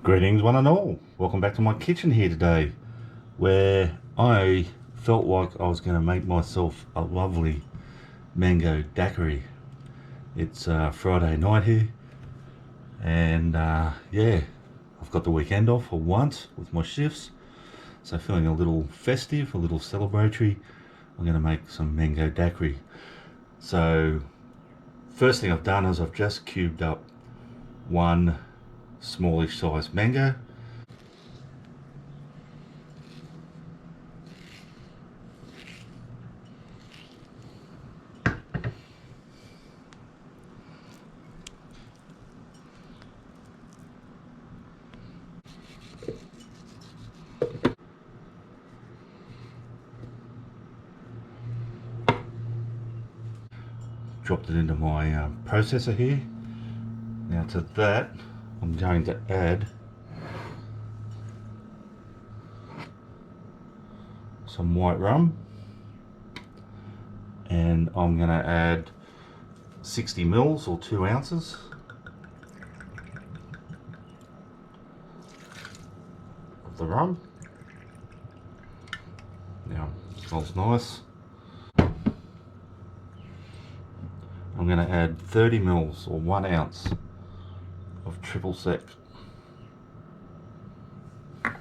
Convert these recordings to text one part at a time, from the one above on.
Greetings one and all, welcome back to my kitchen here today, where I felt like I was going to make myself a lovely mango daiquiri. It's Friday night here, and yeah, I've got the weekend off for once with my shifts, so feeling a little festive, a little celebratory. I'm going to make some mango daiquiri. So first thing I've done is I've just cubed up one smallish sized mango. Dropped it into my processor here. Now to that I'm going to add some white rum, and I'm going to add 60 mils or 2 ounces of the rum. Now it smells nice. I'm going to add 30 mils or 1 ounce of triple sec. I'm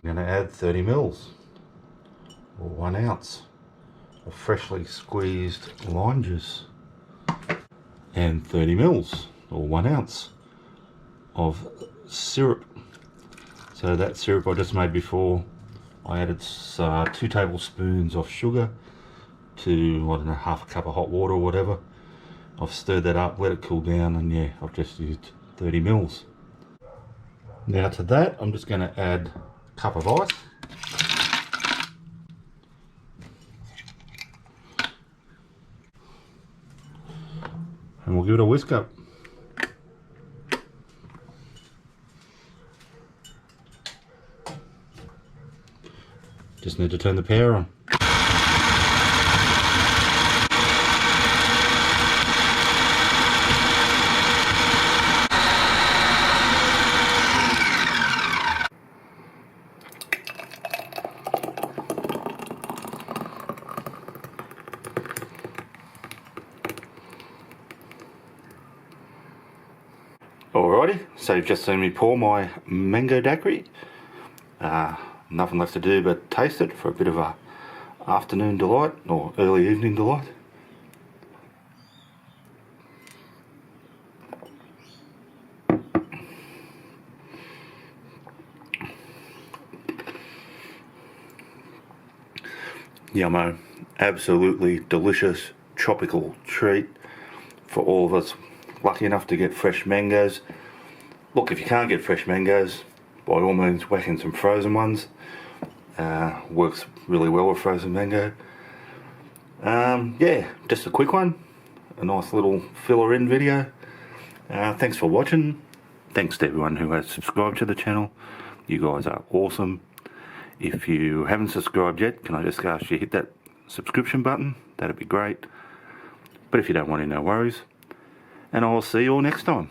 going to add 30 mils or 1 ounce of freshly squeezed lime juice, and 30 mils or 1 ounce of syrup. So that syrup I just made before, I added 2 tablespoons of sugar to, I don't know, half a cup of hot water or whatever. I've stirred that up, let it cool down, and yeah, I've just used 30 mils. Now to that, I'm just going to add a cup of ice. And we'll give it a whisk up. Just need to turn the power on. Alrighty, so you've just seen me pour my mango daiquiri. Nothing left to do but taste it for a bit of a afternoon delight or early evening delight. Yummo, absolutely delicious tropical treat for all of us lucky enough to get fresh mangoes. Look, if you can't get fresh mangoes, by all means whack in some frozen ones. Works really well with frozen mango. Yeah, just a quick one, a nice little filler in video. Thanks for watching. Thanks to everyone who has subscribed to the channel. You guys are awesome. If you haven't subscribed yet, can I just ask you hit that subscription button? That'd be great. But if you don't want to, no worries. And I'll see you all next time.